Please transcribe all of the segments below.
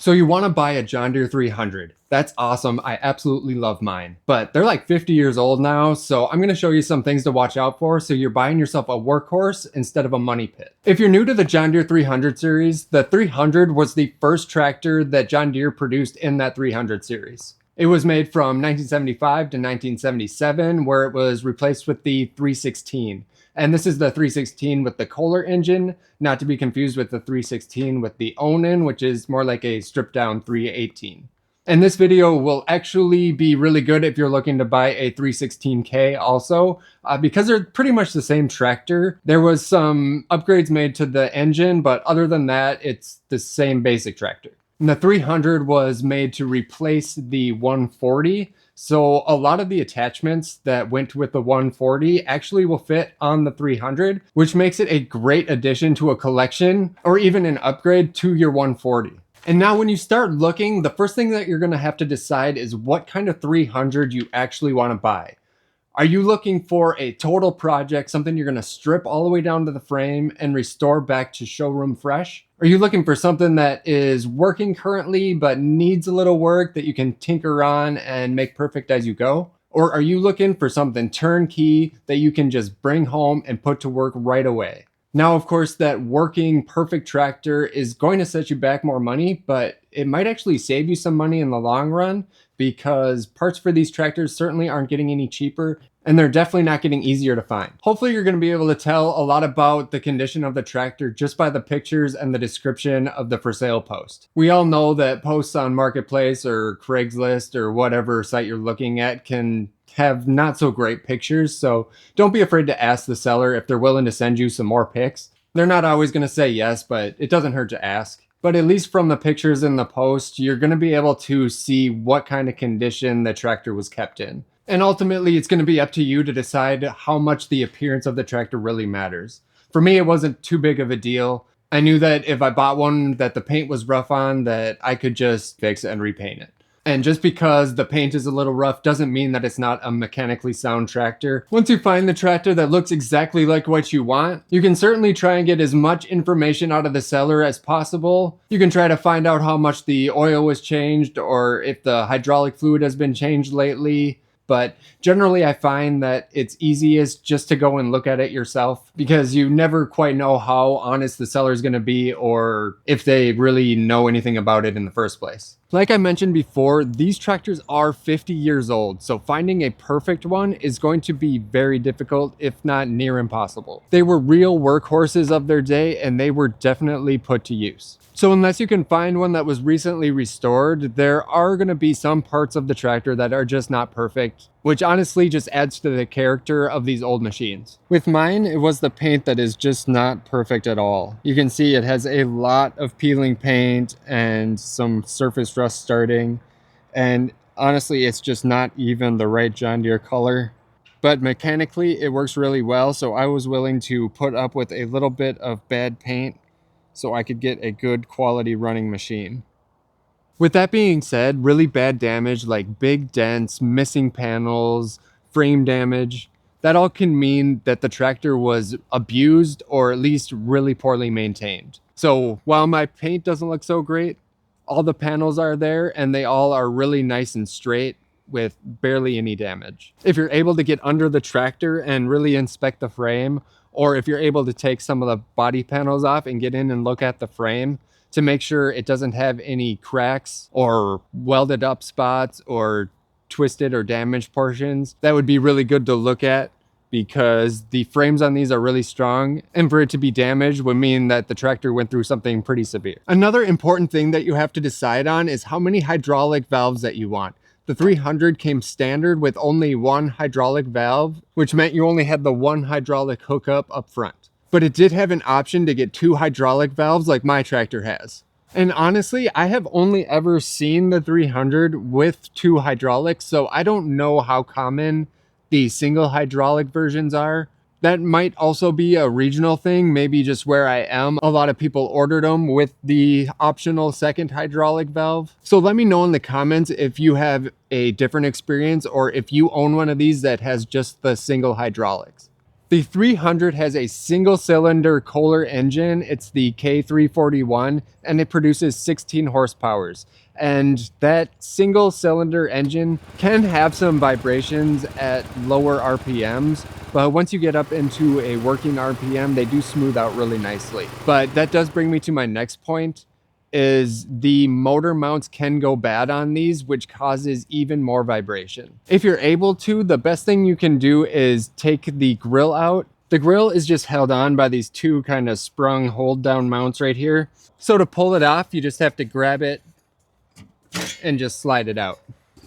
So you want to buy a John Deere 300. That's awesome. I absolutely love mine. But they're like 50 years old now, so I'm going to show you some things to watch out for so you're buying yourself a workhorse instead of a money pit. If you're new to the John Deere 300 series, the 300 was the first tractor that John Deere produced in that 300 series. It was made from 1975 to 1977, where it was replaced with the 316. And this is the 316 with the Kohler engine, not to be confused with the 316 with the Onan, which is more like a stripped down 318. And this video will actually be really good if you're looking to buy a 316K also, because they're pretty much the same tractor. There was some upgrades made to the engine, but other than that, it's the same basic tractor. And the 300 was made to replace the 140. So a lot of the attachments that went with the 140 actually will fit on the 300, which makes it a great addition to a collection or even an upgrade to your 140. And now when you start looking, the first thing that you're going to have to decide is what kind of 300 you actually want to buy. Are you looking for a total project, something you're going to strip all the way down to the frame and restore back to showroom fresh? Are you looking for something that is working currently but needs a little work that you can tinker on and make perfect as you go? Or are you looking for something turnkey that you can just bring home and put to work right away? Now, of course, that working perfect tractor is going to set you back more money, but it might actually save you some money in the long run because parts for these tractors certainly aren't getting any cheaper, and they're definitely not getting easier to find. Hopefully you're going to be able to tell a lot about the condition of the tractor just by the pictures and the description of the for sale post. We all know that posts on Marketplace or Craigslist or whatever site you're looking at can have not so great pictures, so don't be afraid to ask the seller if they're willing to send you some more pics. They're not always going to say yes, but it doesn't hurt to ask. But at least from the pictures in the post, you're going to be able to see what kind of condition the tractor was kept in. And ultimately, it's going to be up to you to decide how much the appearance of the tractor really matters. For me, it wasn't too big of a deal. I knew that if I bought one that the paint was rough on, that I could just fix it and repaint it. And just because the paint is a little rough doesn't mean that it's not a mechanically sound tractor. Once you find the tractor that looks exactly like what you want, you can certainly try and get as much information out of the seller as possible. You can try to find out how much the oil was changed or if the hydraulic fluid has been changed lately. But generally I find that it's easiest just to go and look at it yourself because you never quite know how honest the seller is going to be or if they really know anything about it in the first place. Like I mentioned before, these tractors are 50 years old, so finding a perfect one is going to be very difficult, if not near impossible. They were real workhorses of their day and they were definitely put to use. So unless you can find one that was recently restored, there are going to be some parts of the tractor that are just not perfect, which honestly just adds to the character of these old machines. With mine, it was the paint that is just not perfect at all. You can see it has a lot of peeling paint and some surface rust starting, and honestly, it's just not even the right John Deere color. But mechanically, it works really well, so I was willing to put up with a little bit of bad paint so I could get a good quality running machine. With that being said, really bad damage like big dents, missing panels, frame damage, that all can mean that the tractor was abused or at least really poorly maintained. So while my paint doesn't look so great, all the panels are there and they all are really nice and straight with barely any damage. If you're able to get under the tractor and really inspect the frame, or if you're able to take some of the body panels off and get in and look at the frame to make sure it doesn't have any cracks or welded up spots or twisted or damaged portions, that would be really good to look at because the frames on these are really strong, and for it to be damaged would mean that the tractor went through something pretty severe. Another important thing that you have to decide on is how many hydraulic valves that you want. The 300 came standard with only one hydraulic valve, which meant you only had the one hydraulic hookup up front. But it did have an option to get two hydraulic valves like my tractor has. And honestly, I have only ever seen the 300 with two hydraulics, so I don't know how common the single hydraulic versions are. That might also be a regional thing, maybe just where I am. A lot of people ordered them with the optional second hydraulic valve. So let me know in the comments if you have a different experience or if you own one of these that has just the single hydraulics. The 300 has a single cylinder Kohler engine. It's the K341 and it produces 16 horsepower. And that single cylinder engine can have some vibrations at lower RPMs, but once you get up into a working RPM, they do smooth out really nicely. But that does bring me to my next point, is the motor mounts can go bad on these, which causes even more vibration. If you're able to, the best thing you can do is take the grill out. The grill is just held on by these two kind of sprung hold down mounts right here. So to pull it off, you just have to grab it and just slide it out.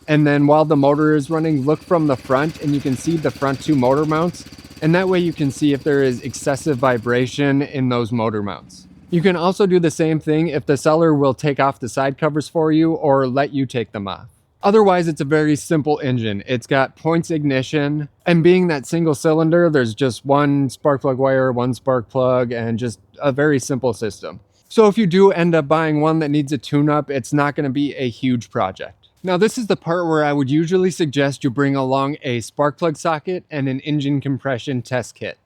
And then while the motor is running, look from the front and you can see the front two motor mounts. And that way you can see if there is excessive vibration in those motor mounts. You can also do the same thing if the seller will take off the side covers for you or let you take them off. Otherwise, it's a very simple engine. It's got points ignition, and being that single cylinder, there's just one spark plug wire, one spark plug, and just a very simple system. So if you do end up buying one that needs a tune-up, it's not going to be a huge project. Now this is the part where I would usually suggest you bring along a spark plug socket and an engine compression test kit.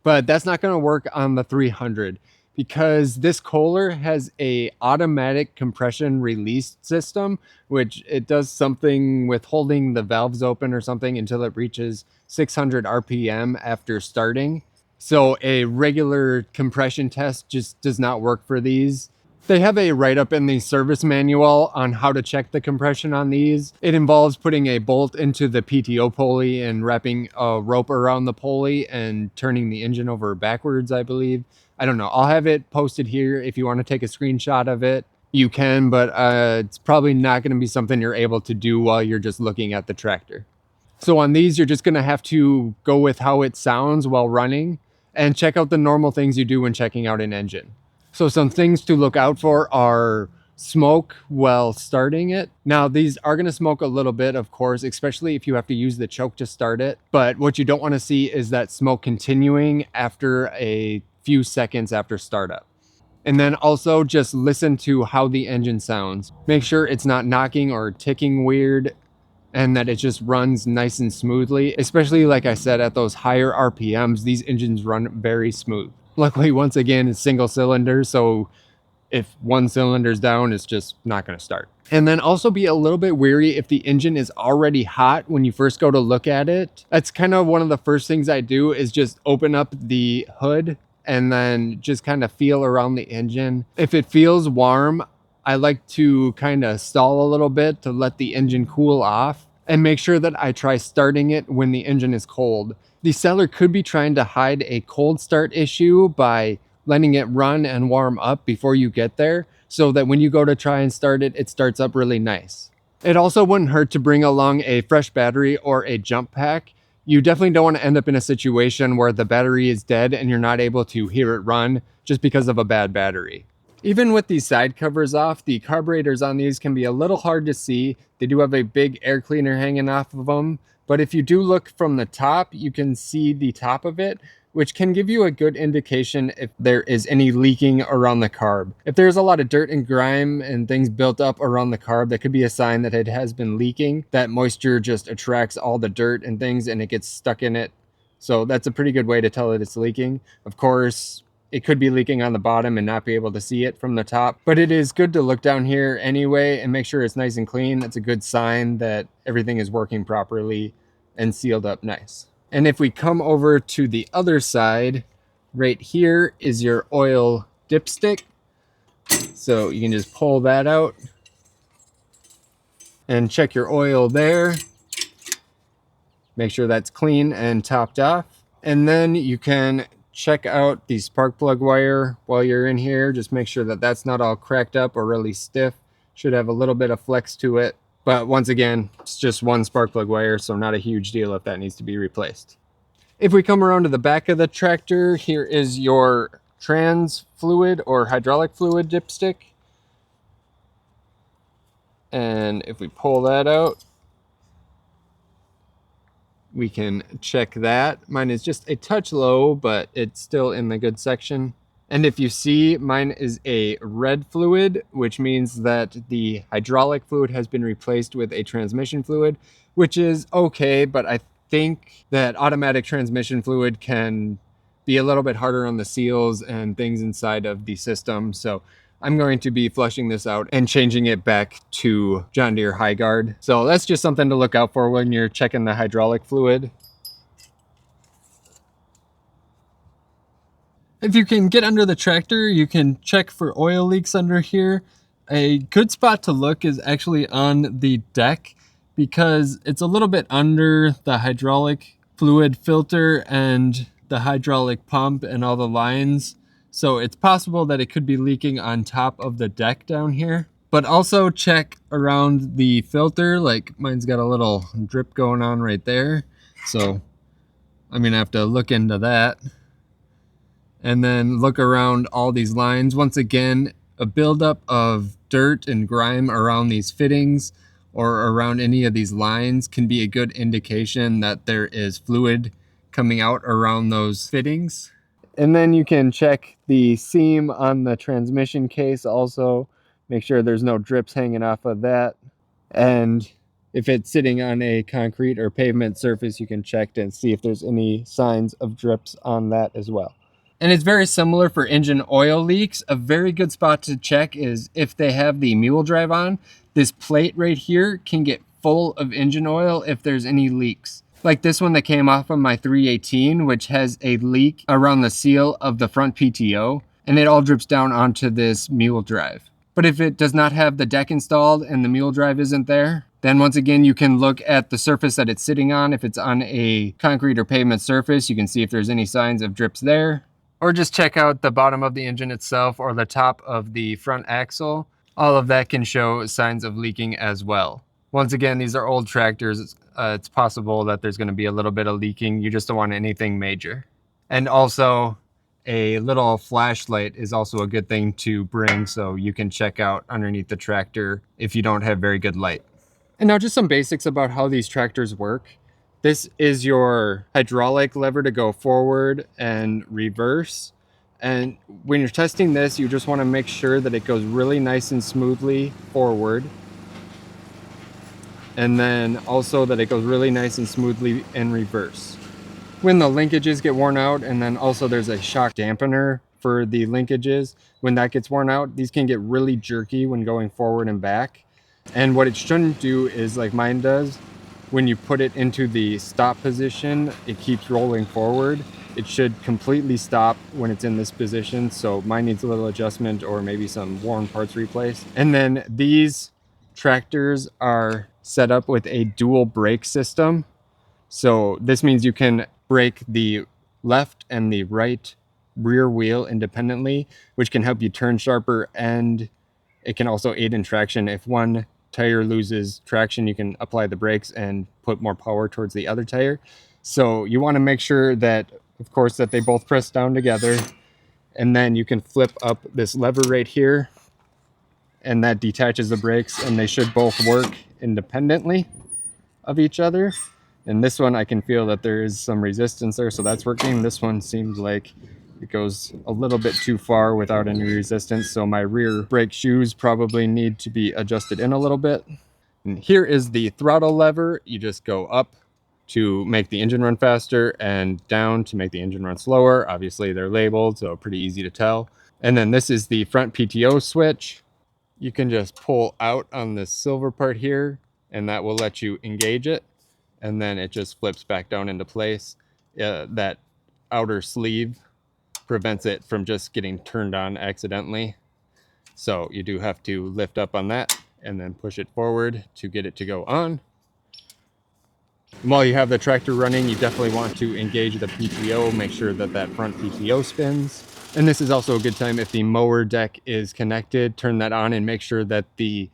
But that's not going to work on the 300 because this Kohler has a automatic compression release system, which it does something with holding the valves open or something until it reaches 600 RPM after starting. So a regular compression test just does not work for these. They have a write-up in the service manual on how to check the compression on these. It involves putting a bolt into the PTO pulley and wrapping a rope around the pulley and turning the engine over backwards, I believe. I don't know. I'll have it posted here. If you want to take a screenshot of it, you can, but it's probably not going to be something you're able to do while you're just looking at the tractor. So on these, you're just going to have to go with how it sounds while running and check out the normal things you do when checking out an engine. So some things to look out for are smoke while starting it. Now these are going to smoke a little bit, of course, especially if you have to use the choke to start it. But what you don't want to see is that smoke continuing after a few seconds after startup. And then also just listen to how the engine sounds. Make sure it's not knocking or ticking weird and that it just runs nice and smoothly. Especially like I said, at those higher RPMs, these engines run very smooth. Luckily, once again, it's single cylinder, so if one cylinder's down, it's just not going to start. And then also be a little bit wary if the engine is already hot when you first go to look at it. That's kind of one of the first things I do is just open up the hood and then just kind of feel around the engine. If it feels warm, I like to kind of stall a little bit to let the engine cool off and make sure that I try starting it when the engine is cold. The seller could be trying to hide a cold start issue by letting it run and warm up before you get there so that when you go to try and start it, it starts up really nice. It also wouldn't hurt to bring along a fresh battery or a jump pack. You definitely don't want to end up in a situation where the battery is dead and you're not able to hear it run just because of a bad battery. Even with these side covers off, the carburetors on these can be a little hard to see. They do have a big air cleaner hanging off of them. But if you do look from the top, you can see the top of it, which can give you a good indication if there is any leaking around the carb. If there's a lot of dirt and grime and things built up around the carb, that could be a sign that it has been leaking. That moisture just attracts all the dirt and things and it gets stuck in it. So that's a pretty good way to tell that it's leaking. Of course, it could be leaking on the bottom and not be able to see it from the top, but it is good to look down here anyway and make sure it's nice and clean. That's a good sign that everything is working properly and sealed up nice. And if we come over to the other side, right here is your oil dipstick. So you can just pull that out and check your oil there. Make sure that's clean and topped off. And then you can check out the spark plug wire while you're in here. Just make sure that that's not all cracked up or really stiff. Should have a little bit of flex to it. But once again, it's just one spark plug wire, so not a huge deal if that needs to be replaced. If we come around to the back of the tractor, here is your trans fluid or hydraulic fluid dipstick. And if we pull that out, we can check that. Mine is just a touch low, but it's still in the good section. And if you see, mine is a red fluid, which means that the hydraulic fluid has been replaced with a transmission fluid, which is okay, but I think that automatic transmission fluid can be a little bit harder on the seals and things inside of the system. So I'm going to be flushing this out and changing it back to John Deere High Guard. So that's just something to look out for when you're checking the hydraulic fluid. If you can get under the tractor, you can check for oil leaks under here. A good spot to look is actually on the deck because it's a little bit under the hydraulic fluid filter and the hydraulic pump and all the lines. So it's possible that it could be leaking on top of the deck down here. But also check around the filter, like mine's got a little drip going on right there. So I'm gonna have to look into that. And then look around all these lines. Once again, a buildup of dirt and grime around these fittings or around any of these lines can be a good indication that there is fluid coming out around those fittings. And then you can check the seam on the transmission case also. Make sure there's no drips hanging off of that. And if it's sitting on a concrete or pavement surface, you can check and see if there's any signs of drips on that as well. And it's very similar for engine oil leaks. A very good spot to check is if they have the mule drive on, this plate right here can get full of engine oil if there's any leaks. Like this one that came off of my 318, which has a leak around the seal of the front PTO, and it all drips down onto this mule drive. But if it does not have the deck installed and the mule drive isn't there, then once again, you can look at the surface that it's sitting on. If it's on a concrete or pavement surface, you can see if there's any signs of drips there. Or just check out the bottom of the engine itself or the top of the front axle. All of that can show signs of leaking as well. Once again, these are old tractors. It's possible that there's going to be a little bit of leaking. You just don't want anything major. And also, a little flashlight is also a good thing to bring so you can check out underneath the tractor if you don't have very good light. And now just some basics about how these tractors work. This is your hydraulic lever to go forward and reverse. And when you're testing this, you just want to make sure that it goes really nice and smoothly forward. And then also that it goes really nice and smoothly in reverse. When the linkages get worn out, and then also there's a shock dampener for the linkages. When that gets worn out, these can get really jerky when going forward and back. And what it shouldn't do is like mine does. When you put it into the stop position, it keeps rolling forward. It should completely stop when it's in this position. So mine needs a little adjustment or maybe some worn parts replaced. And then these tractors are set up with a dual brake system. So this means you can brake the left and the right rear wheel independently, which can help you turn sharper, and it can also aid in traction. If one tire loses traction, you can apply the brakes and put more power towards the other tire. So you want to make sure that, of course, that they both press down together, and then you can flip up this lever right here, and that detaches the brakes, and they should both work independently of each other. And this one, I can feel that there is some resistance there, so that's working. This one seems like it goes a little bit too far without any resistance, so my rear brake shoes probably need to be adjusted in a little bit. And here is the throttle lever. You just go up to make the engine run faster and down to make the engine run slower. Obviously they're labeled, so pretty easy to tell. And then this is the front PTO switch. You can just pull out on this silver part here, and that will let you engage it. And then it just flips back down into place. That outer sleeve prevents it from just getting turned on accidentally. So you do have to lift up on that and then push it forward to get it to go on. And while you have the tractor running, you definitely want to engage the PTO, make sure that that front PTO spins. And this is also a good time if the mower deck is connected, turn that on and make sure that the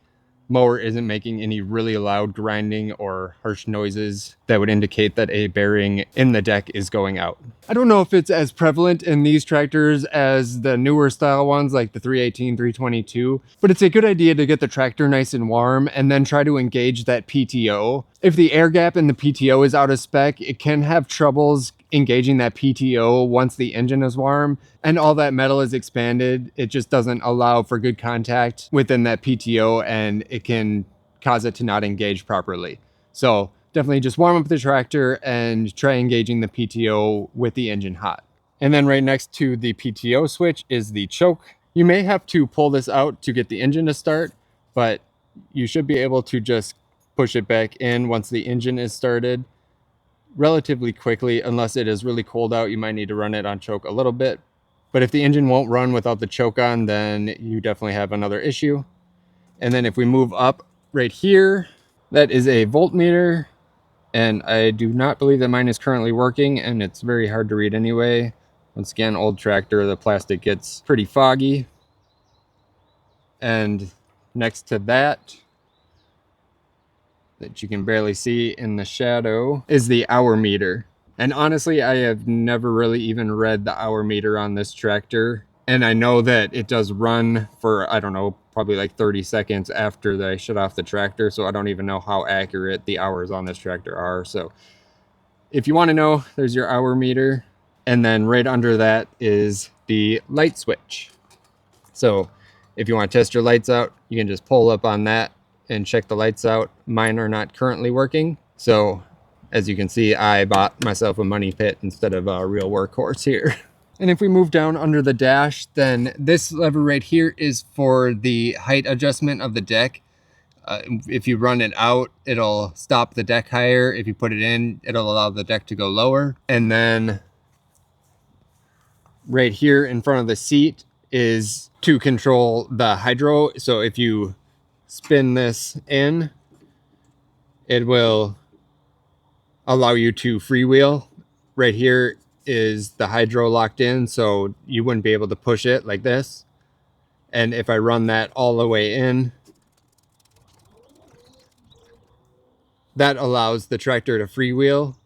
mower isn't making any really loud grinding or harsh noises that would indicate that a bearing in the deck is going out. I don't know if it's as prevalent in these tractors as the newer style ones like the 318, 322, but it's a good idea to get the tractor nice and warm and then try to engage that PTO. If the air gap in the PTO is out of spec, it can have troubles engaging that PTO once the engine is warm and all that metal is expanded. It just doesn't allow for good contact within that PTO, and it can cause it to not engage properly. So definitely just warm up the tractor and try engaging the PTO with the engine hot. And then right next to the PTO switch is the choke. You may have to pull this out to get the engine to start, but you should be able to just push it back in once the engine is started relatively quickly. Unless it is really cold out, you might need to run it on choke a little bit. But if the engine won't run without the choke on, then you definitely have another issue. And then if we move up right here, that is a voltmeter. And I do not believe that mine is currently working, and it's very hard to read anyway. Once again, old tractor, the plastic gets pretty foggy. And next to that you can barely see in the shadow, is the hour meter. And honestly, I have never really even read the hour meter on this tractor. And I know that it does run for, I don't know, probably like 30 seconds after they shut off the tractor. So I don't even know how accurate the hours on this tractor are. So if you want to know, there's your hour meter. And then right under that is the light switch. So if you want to test your lights out, you can just pull up on that and check the lights out. Mine are not currently working. So as you can see, I bought myself a money pit instead of a real workhorse here. And if we move down under the dash, then this lever right here is for the height adjustment of the deck. If you run it out, it'll stop the deck higher. If you put it in, it'll allow the deck to go lower. And then right here in front of the seat is to control the hydro. So if you spin this in, it will allow you to freewheel. Right here is the hydro locked in, so you wouldn't be able to push it like this. And if I run that all the way in, that allows the tractor to freewheel.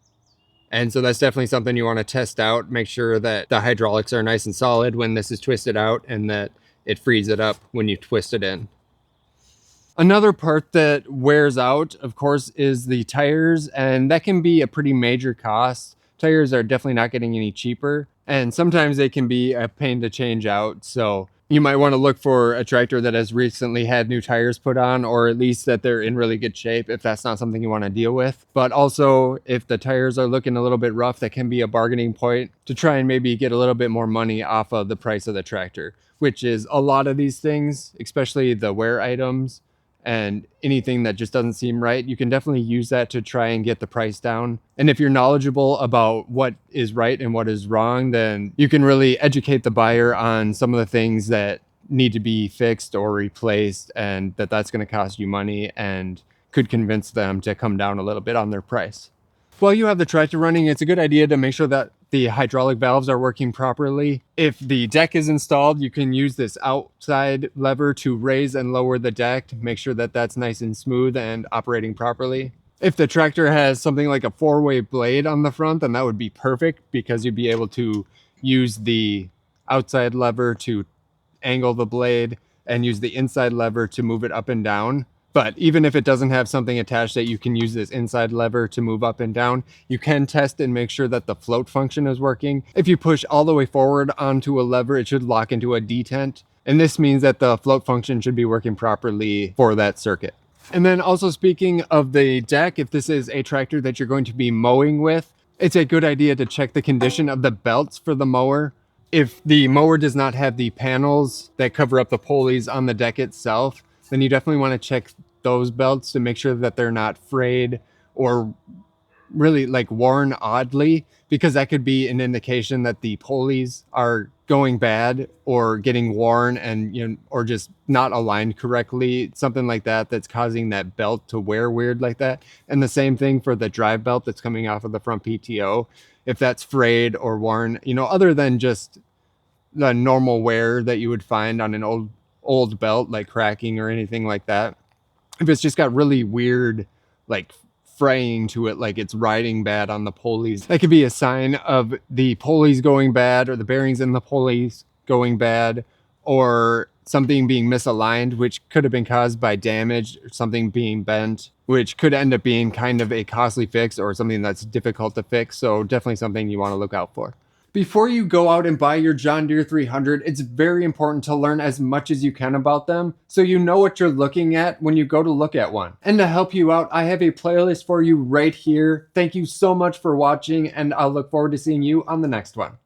And so that's definitely something you want to test out. Make sure that the hydraulics are nice and solid when this is twisted out, and that it frees it up when you twist it in. Another part that wears out, of course, is the tires, and that can be a pretty major cost. Tires are definitely not getting any cheaper, and sometimes they can be a pain to change out. So you might want to look for a tractor that has recently had new tires put on, or at least that they're in really good shape if that's not something you want to deal with. But also, if the tires are looking a little bit rough, that can be a bargaining point to try and maybe get a little bit more money off of the price of the tractor, which is a lot of these things, especially the wear items. And anything that just doesn't seem right, you can definitely use that to try and get the price down. And if you're knowledgeable about what is right and what is wrong, then you can really educate the buyer on some of the things that need to be fixed or replaced, and that's going to cost you money and could convince them to come down a little bit on their price. While you have the tractor running, it's a good idea to make sure that the hydraulic valves are working properly. If the deck is installed, you can use this outside lever to raise and lower the deck to make sure that that's nice and smooth and operating properly. If the tractor has something like a 4-way blade on the front, then that would be perfect, because you'd be able to use the outside lever to angle the blade and use the inside lever to move it up and down. But even if it doesn't have something attached that you can use this inside lever to move up and down, you can test and make sure that the float function is working. If you push all the way forward onto a lever, it should lock into a detent. And this means that the float function should be working properly for that circuit. And then also, speaking of the deck, if this is a tractor that you're going to be mowing with, it's a good idea to check the condition of the belts for the mower. If the mower does not have the panels that cover up the pulleys on the deck itself, then you definitely want to check those belts to make sure that they're not frayed or really like worn oddly, because that could be an indication that the pulleys are going bad or getting worn, and or just not aligned correctly, something like that that's causing that belt to wear weird like that. And the same thing for the drive belt that's coming off of the front PTO. If that's frayed or worn, other than just the normal wear that you would find on an old belt, like cracking or anything like that, if it's just got really weird like fraying to it, like it's riding bad on the pulleys, that could be a sign of the pulleys going bad, or the bearings in the pulleys going bad, or something being misaligned, which could have been caused by damage, or something being bent, which could end up being kind of a costly fix or something that's difficult to fix. So definitely something you want to look out for. Before you go out and buy your John Deere 300, it's very important to learn as much as you can about them so you know what you're looking at when you go to look at one. And to help you out, I have a playlist for you right here. Thank you so much for watching, and I'll look forward to seeing you on the next one.